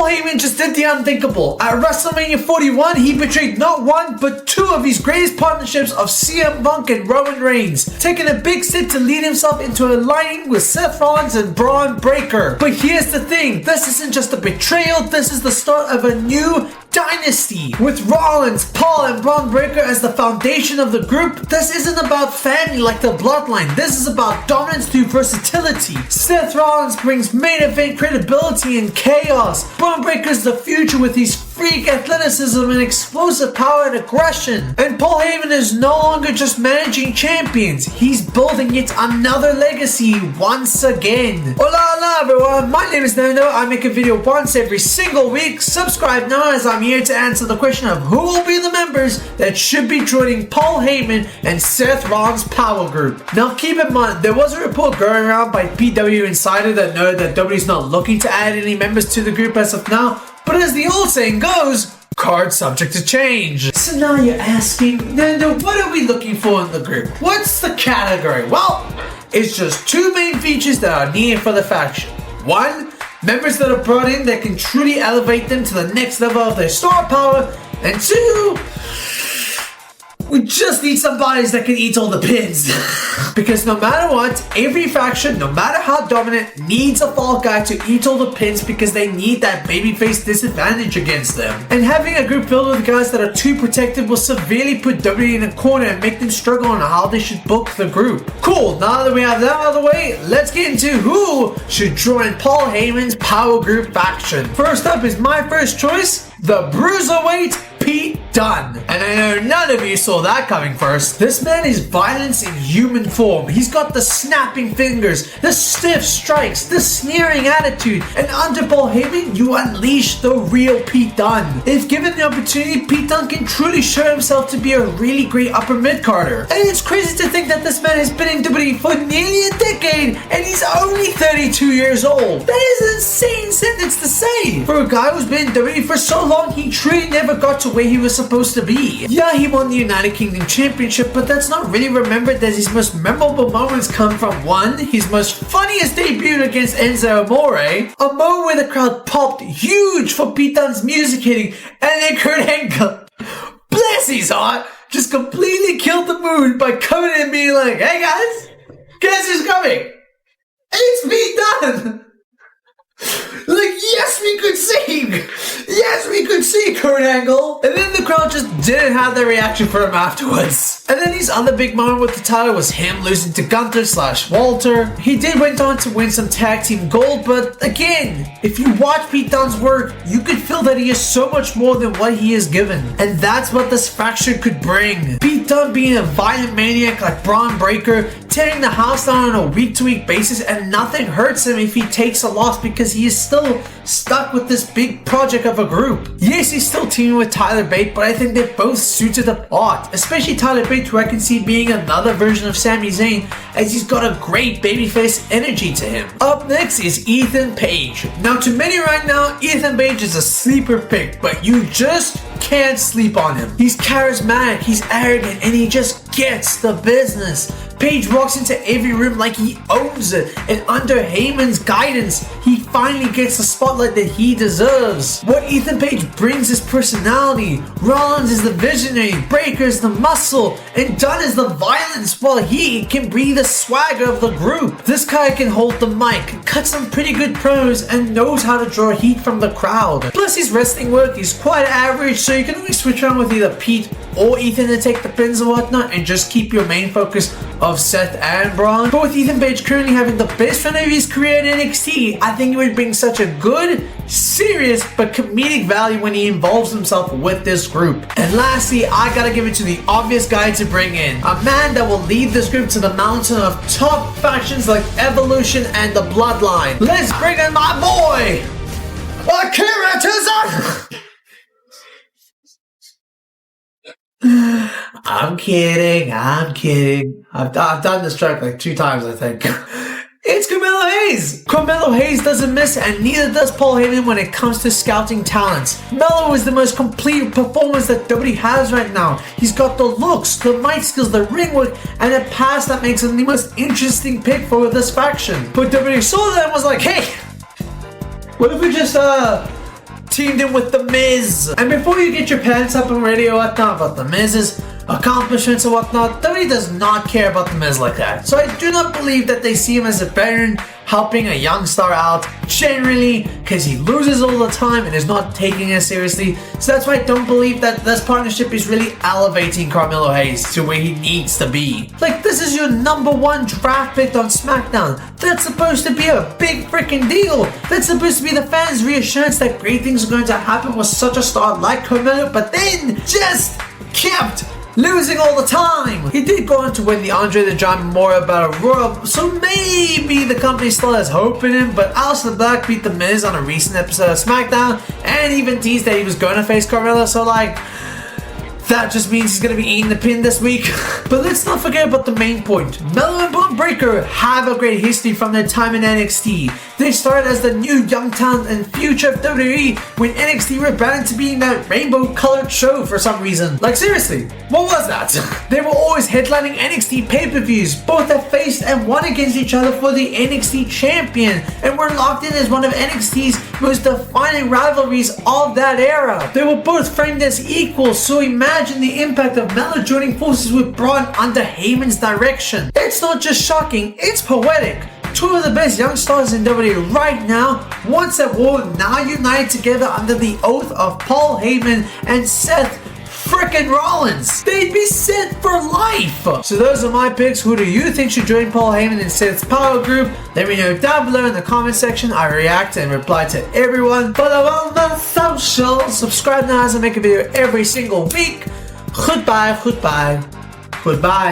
Paul Heyman just did the unthinkable. At WrestleMania 41, he betrayed not one, but two of his greatest partnerships of CM Punk and Roman Reigns, taking a big step to lead himself into aligning with Seth Rollins and Bron Breakker. But here's the thing, this isn't just a betrayal, this is the start of a new dynasty. With Rollins, Paul, and Bron Breakker as the foundation of the group, this isn't about family like the bloodline, this is about dominance through versatility. Seth Rollins brings main event credibility and chaos. Bron Breakker's the future with his freak athleticism and explosive power and aggression. And Paul Heyman is no longer just managing champions, he's building yet another legacy once again. Hola everyone, my name is Nando. I make a video once every single week. Subscribe now as I'm here to answer the question of who will be the members that should be joining Paul Heyman and Seth Rollins' power group. Now keep in mind, there was a report going around by PW Insider that noted that WWE's not looking to add any members to the group as of now, but as the old saying goes, card subject to change. So now you're asking, Nando, what are we looking for in the group? What's the category? Well, it's just two main features that are needed for the faction. One, members that are brought in that can truly elevate them to the next level of their star power. And two, we just need some bodies that can eat all the pins. Because no matter what, every faction, no matter how dominant, needs a fall guy to eat all the pins because they need that babyface disadvantage against them. And having a group filled with guys that are too protective will severely put WWE in a corner and make them struggle on how they should book the group. Cool, now that we have that out of the way, let's get into who should join Paul Heyman's power group faction. First up is my first choice, the Bruiserweight Pete Dunne. And I know none of you saw that coming first. This man is violence in human form. He's got the snapping fingers, the stiff strikes, the sneering attitude, and under Paul Heyman, you unleash the real Pete Dunne. If given the opportunity, Pete Dunne can truly show himself to be a really great upper mid-carder. And it's crazy to think that this man has been in WWE for nearly a decade, and he's only 32 years old. That is an insane sentence to say. For a guy who's been in WWE for so long, he truly never got to where he was supposed to be. Yeah, he won the United Kingdom Championship, but that's not really remembered as his most memorable moments come from one, his most funniest debut against Enzo Amore, a moment where the crowd popped huge for Pete Dunne's music hitting, and then Kurt Angle, bless his heart, just completely killed the mood by coming in and being like, hey guys, guess who's coming? It's Pete Dunne! Like, yes, we could sing! Yes, we could see Kurt Angle! And then the crowd just didn't have the reaction for him afterwards. And then his other big moment with the title was him losing to Gunther/Walter. He did went on to win some tag team gold, but again, if you watch Pete Dunne's work, you could feel that he is so much more than what he is given. And that's what this faction could bring. Pete Dunne being a violent maniac like Bron Breakker, tearing the house down on a week-to-week basis, and nothing hurts him if he takes a loss because he is still stuck with this big project of a group. Yes, he's still teaming with Tyler Bate, but I think they're both suited apart, especially Tyler Bate, who I can see being another version of Sami Zayn, as he's got a great babyface energy to him. Up next is Ethan Page. Now to many right now, Ethan Page is a sleeper pick, but you just can't sleep on him. He's charismatic, he's arrogant, and he just gets the business. Page walks into every room like he owns it, and under Heyman's guidance, he finally gets the spotlight that he deserves. What Ethan Page brings is personality. Rollins is the visionary, Breakker is the muscle, and Dunne is the violence, while he can be the swagger of the group. This guy can hold the mic, cut some pretty good promos, and knows how to draw heat from the crowd. Plus his wrestling work is quite average, so you can always switch around with either Pete or Ethan to take the pins and whatnot, and just keep your main focus of Seth and Bron. But with Ethan Page currently having the best run of his career in NXT, I think it would bring such a good, serious, but comedic value when he involves himself with this group. And lastly, I gotta give it to the obvious guy to bring in. A man that will lead this group to the mountain of top factions like Evolution and the Bloodline. Let's bring in my boy, Akira Tozawa! I'm kidding. I've done this track like 2 times, I think. It's Carmelo Hayes! Carmelo Hayes doesn't miss, and neither does Paul Heyman when it comes to scouting talents. Melo is the most complete performance that WWE has right now. He's got the looks, the mic skills, the ring work, and a pass that makes him the most interesting pick for this faction. But WWE saw that and was like, hey, what if we just teamed in with The Miz. And before you get your pants up and ready or whatnot about The Miz's accomplishments or whatnot, WWE does not care about The Miz like that. So I do not believe that they see him as a veteran helping a young star out generally, because he loses all the time and is not taking it seriously. So that's why I don't believe that this partnership is really elevating Carmelo Hayes to where he needs to be. Like, this is your #1 draft pick on SmackDown. That's supposed to be a big freaking deal. That's supposed to be the fans' reassurance that great things are going to happen with such a star like Carmelo, but then just kept losing all the time. He did go on to win the Andre the Giant Memorial Battle Royal, so maybe the company still has hope in him, but Aleister Black beat The Miz on a recent episode of SmackDown and even teased that he was going to face Carmelo, so like, that just means he's going to be eating the pin this week. But let's not forget about the main point. Melo and Bron Breakker have a great history from their time in NXT. They started as the new young talent and future of WWE when NXT rebranded to being that rainbow colored show for some reason. Like, seriously, what was that? They were always headlining NXT pay-per-views. Both have faced and won against each other for the NXT champion and were locked in as one of NXT's most defining rivalries of that era. They were both framed as equals, so imagine the impact of Melo joining forces with Bron under Heyman's direction. It's not just shocking, it's poetic. Two of the best young stars in WWE right now, once at war, now united together under the oath of Paul Heyman and Seth frickin' Rollins. They'd be set for life. So those are my picks. Who do you think should join Paul Heyman and Seth's power group? Let me know down below in the comment section. I react and reply to everyone. Follow on the socials. Subscribe now as I make a video every single week. Goodbye, goodbye, goodbye.